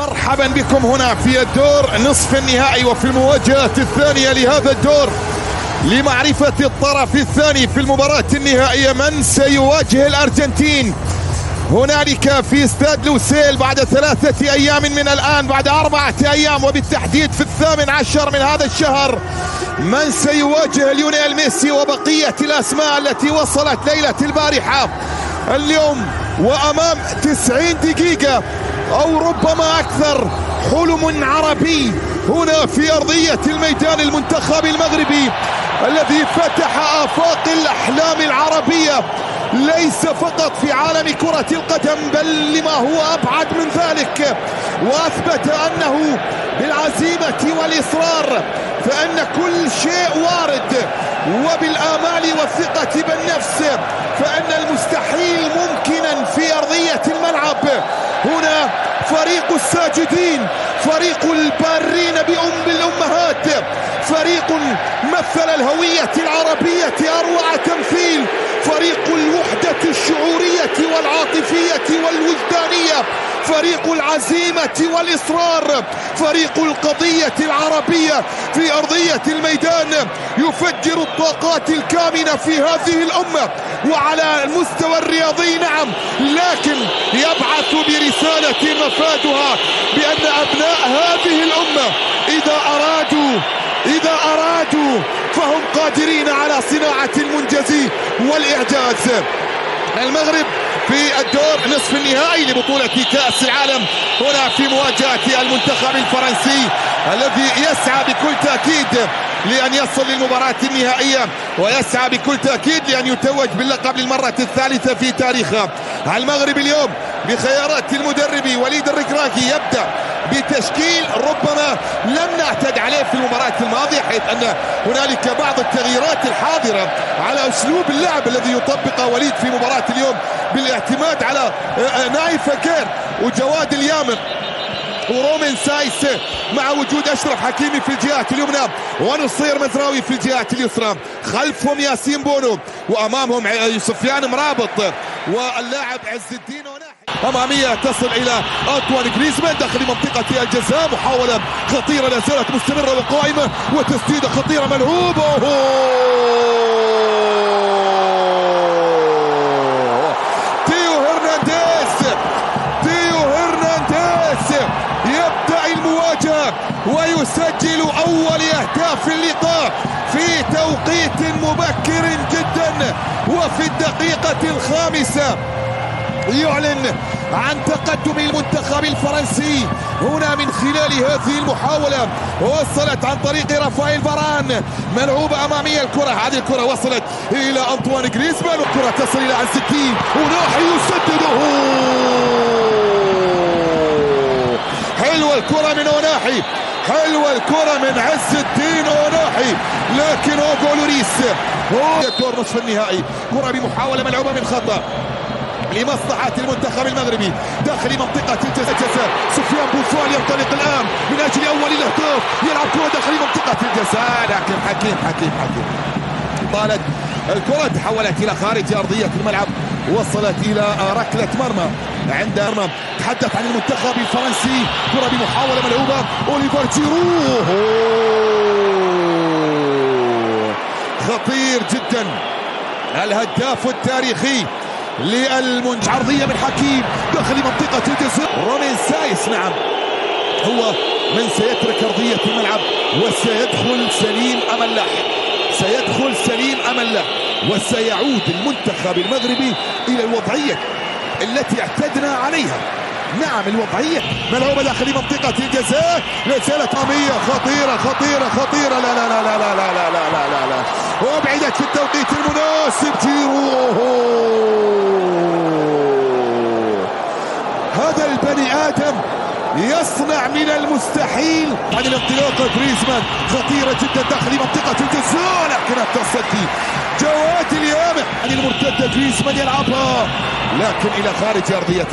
مرحبا بكم هنا في الدور نصف النهائي وفي المواجهة الثانية لهذا الدور لمعرفة الطرف الثاني في المباراة النهائية من سيواجه الأرجنتين هنالك في استاد لوسيل بعد 3 أيام من الآن، بعد 4 أيام وبالتحديد في 18 من هذا الشهر. من سيواجه ليونيل ميسي وبقية الأسماء التي وصلت ليلة البارحة اليوم وأمام 90 دقيقة أو ربما أكثر حلم عربي هنا في أرضية الميدان المنتخب المغربي الذي فتح آفاق الأحلام العربية ليس فقط في عالم كرة القدم بل لما هو أبعد من ذلك، وأثبت أنه بالعزيمة والإصرار فإن كل شيء وارد، وبالآمال والثقة بالنفس فإن المستحيل ممكنا في أرضية الملعب. هنا فريق الساجدين، فريق البارين بالأمهات، فريق مثل الهوية العربية أروع تمثيل، فريق الوحدة الشعورية والعاطفية والوجدانية، فريق العزيمة والإصرار، فريق القضية العربية في أرضية الميدان، يفجر الطاقات الكامنة في هذه الأمة وعلى المستوى الرياضي نعم، لكن يبعث برسالة مفادها بأن أبناء هذه الأمة إذا أرادوا فهم قادرين على صناعة المنجز والإعجاز. المغرب في الدور نصف النهائي لبطولة كأس العالم هنا في مواجهة المنتخب الفرنسي الذي يسعى بكل تأكيد لأن يصل للمباراة النهائية ويسعى بكل تأكيد لأن يتوج باللقب للمرة الثالثة في تاريخه. المغرب اليوم بخيارات المدرب وليد الركراكي يبدأ بتشكيل ربما لم نعتد عليه في المباراة الماضية، حيث أن هنالك بعض التغييرات الحاضرة على أسلوب اللعب الذي يطبقه وليد في مباراة اليوم بالاعتماد على نايف فكير وجواد اليامر ورومين سايس مع وجود أشرف حكيمي في الجهة اليمنى ونصير مزراوي في الجهة اليسرى، خلفهم ياسين بونو وأمامهم سفيان مرابط واللاعب عز الدين وناحي. أمامية تصل إلى أنطوان غريزمان داخل منطقة الجزاء، محاولة خطيرة لا زالت مستمرة وقائمة وتسديدة خطيرة ملعوبة. تيو هرنانديز يبدأ المواجهة ويسجل أول أهداف اللقاء في توقيت مبكر جدا، وفي الدقيقة 5 يعلن عن تقدم المنتخب الفرنسي هنا من خلال هذه المحاولة. وصلت عن طريق رافائيل فاران، ملعوبة أمامية الكرة، هذه الكرة وصلت إلى أنطوان غريزمان والكرة تصل إلى عز الدين وناحي يسدده. حلوة الكرة من أوناحي، حلوة الكرة من عز الدين أوناحي، لكن أوغو لوريس الدور نصف النهائي. كرة بمحاولة ملعوبة من خطأ لمصلحة المنتخب المغربي داخل منطقة الجزاء. سفيان بوفال ينطلق الآن من أجل أول الأهداف، يلعب كرة داخل منطقة الجزاء لكن حكيم طالت الكرة، تحولت إلى خارج أرضية الملعب، وصلت إلى ركلة مرمى عند مرمى. تحدث عن المنتخب الفرنسي، كرة بمحاولة ملعوبة أوليفر جيرو، خطير جدا الهداف التاريخي عرضية من حكيم داخل منطقة الجزاء. رومين سايس نعم هو من سيترك أرضية الملعب وسيدخل سليم أمله وسيعود المنتخب المغربي إلى الوضعية التي اعتدنا عليها. نعم الوضعية ملعوبة داخل منطقة الجزاء، لا زالت أمامية خطيرة لا لا لا لا لا لا لا لا لا لا وابعدت في التوقيت المناسب. جيرو هذا البني آدم يصنع من المستحيل. عن الانطلاقة غريزمان خطيرة جدا داخل منطقة الجزاء لكن التصدي جواد اليامر عن المرتدة غريزمان يلعبها لكن إلى خارج أرضية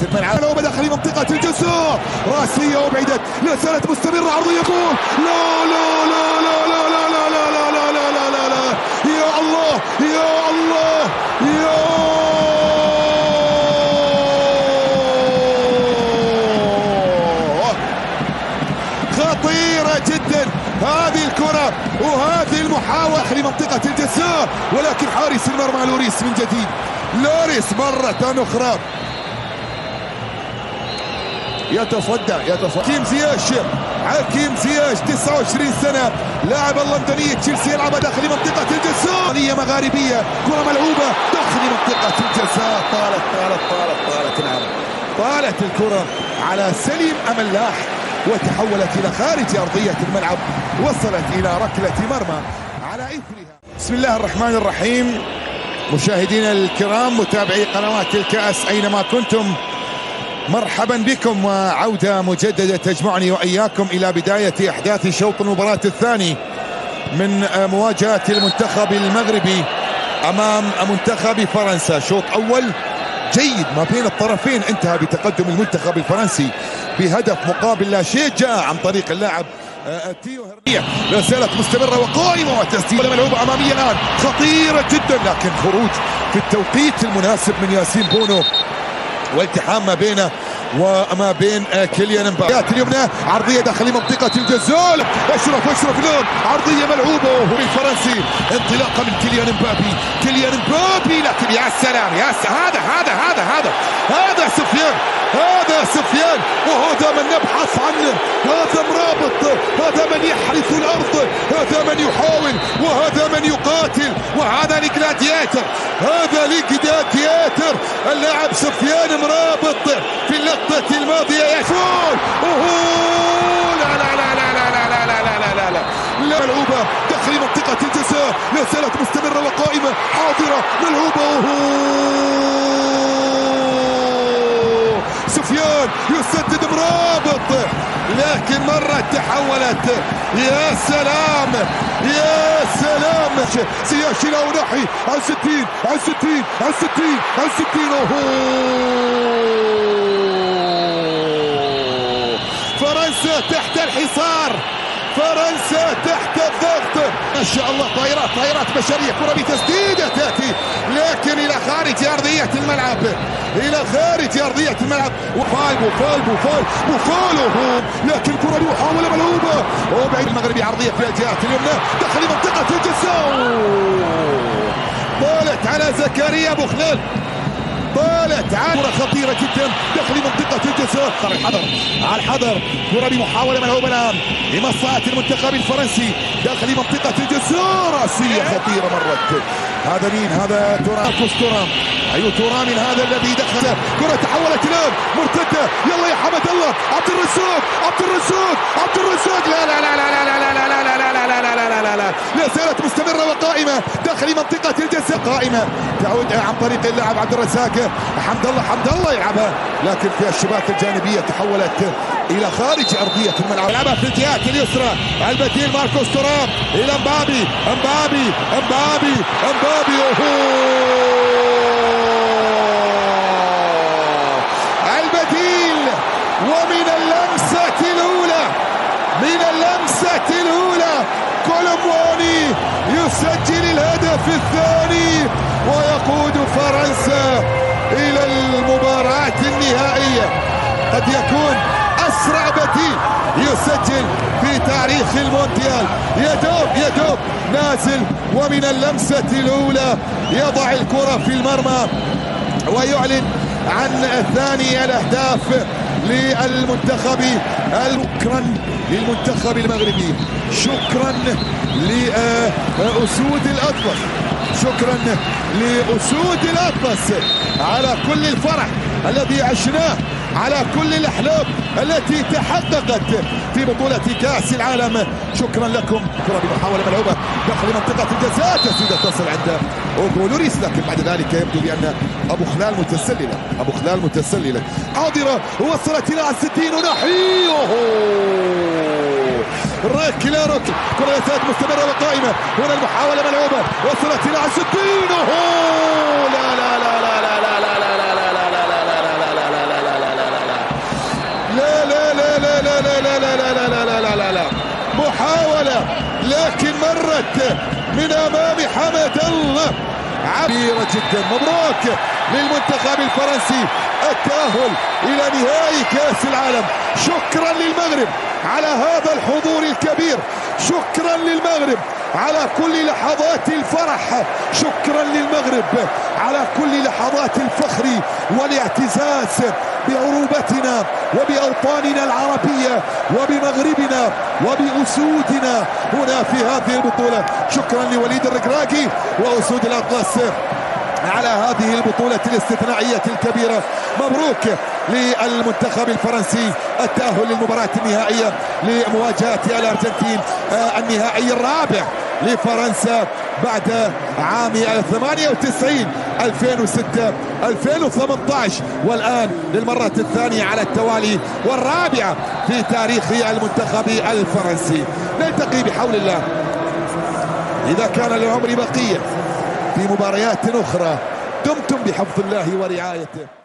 الملعب. لو داخل منطقة الجزاء راسية وبعدت لا زالت مستمرة عرضية جول. لا لا لا لا لا لا لا لا لا لا لا لا لا يا الله يا الله يا وهذه المحاولة لمنطقة الجزاء، ولكن حارس المرمى لوريس من جديد. لوريس مرة أخرى يتصدى حكيم زياش 29 سنة، لاعب اللندني تشيلسي، يلعب داخل منطقة الجزاء. نية مغاربية، كرة ملعوبة داخل منطقة الجزاء. طالت الكرة على سليم أملاح وتحولت إلى خارج أرضية الملعب، وصلت إلى ركلة مرمى على إثرها. بسم الله الرحمن الرحيم. مشاهدينا الكرام، متابعي قنوات الكأس أينما كنتم، مرحبا بكم وعودة مجددة تجمعني وإياكم إلى بداية أحداث شوط المباراة الثاني من مواجهة المنتخب المغربي أمام منتخب فرنسا. شوط أول جيد ما بين الطرفين، انتهى بتقدم المنتخب الفرنسي بهدف مقابل لا شيء، جاء عن طريق اللاعب تيو هرمية. لا زالت مستمرة وقائمة وتسديدة ملعوبة أمامية الآن خطيرة جدا، لكن خروج في التوقيت المناسب من ياسين بونو، والتحام ما بينه وما بين كيليان مبابي. اليمنى عرضية داخل منطقة الجزاء، اشرف لون عرضية ملعوبة وهو الفرنسي، انطلاقة من كيليان مبابي، لكن يا سلام هذا سفيان، وهذا من نبحث عنه، هذا مرابط، هذا من يحرث الأرض، هذا من يحاول، وهذا من يقاتل، وهذا الجلادياتر، اللاعب سفيان مرابط في اللقطة الماضية يشول. لا ملعوبة داخل منطقة الجزاء، لا زالت مستمرة وقائمة، حاضرة ملعوبة. سفيان يسدد مرابط، لكن مرة تحولت. يا سلام زياش إلى ناحي على 60 فرنسا تحت الحصار، فرنسا تحت الضغط. ما شاء الله طائرات بشرية، كرة بتسديدة تأتي لكن إلى خارج أرضية الملعب، وفال لكن كرة محاولة ملعوبة وبعيد المغربي، عرضية في الجهة اليمنى داخل منطقة الجزاء، طالت على زكريا بوخلال، كرة خطيرة جدا داخل منطقة الجزاء. على الحذر كرة بمحاولة ملعوبة الآن لمصلحة المنتخب الفرنسي داخل منطقة الجزاء، رأسية خطيرة مرت. هذا مين؟ هذا تورام. تورام هذا الذي دخل. كرة تحولت الآن مرتدة، يلا يا حمد الله، عبد الرزاق لا زالت مستمرة وقائمة داخل منطقة الجزاء، قائمة تعود عن طريق اللاعب عبد الرزاق. حمد الله يلعبها، لكن في الشباك الجانبية تحولت إلى خارج أرضية الملعب. يلعبها في الجهة اليسرى، البديل ماركوس تورام إلى مبابي. البديل، ومن اللمسة الأولى كولومواني يسجل الهدف الثاني ويقود فرنسا إلى المباراة النهائية. قد يكون أسرع بديل يسجل في تاريخ المونديال. يدوب نازل، ومن اللمسة الأولى يضع الكرة في المرمى ويعلن عن ثاني الأهداف للمنتخب. شكرا للمنتخب المغربي، شكرا لأسود الأطلس على كل الفرح الذي عشناه، على كل الأحلام التي تحققت في بطولة كأس العالم. شكرا لكم. كرة بمحاولة ملعوبة داخل منطقة الجزاء، تسديدة تصل عند أوغو لوريس، لكن بعد ذلك يبدو بأن أبو خلال متسللة حاضرة، وصلت إلى 60 ونحي ركلة. كرة يسات مستمرة وقائمة، هنا المحاولة ملعوبة، وصلت إلى 60. لا محاولة، لكن مرت من أمام حمد الله، عبيرة جدا. مبروك للمنتخب الفرنسي التأهل إلى نهائي كأس العالم. شكرا للمغرب، على هذا الحضور الكبير. شكرا للمغرب على كل لحظات الفرح، شكرا للمغرب على كل لحظات الفخر والاعتزاز بعروبتنا وبأوطاننا العربية وبمغربنا وبأسودنا هنا في هذه البطولة. شكرا لوليد الركراكي وأسود الأطلس على هذه البطولة الاستثنائية الكبيرة. مبروك للمنتخب الفرنسي التأهل للمباراة النهائية لمواجهة الأرجنتين، النهائي الرابع لفرنسا بعد عام 98 2006 2018، والآن للمرة الثانية على التوالي والرابعة في تاريخ المنتخب الفرنسي. نلتقي بحول الله إذا كان للعمر بقية في مباريات أخرى. دمتم بحفظ الله ورعايته.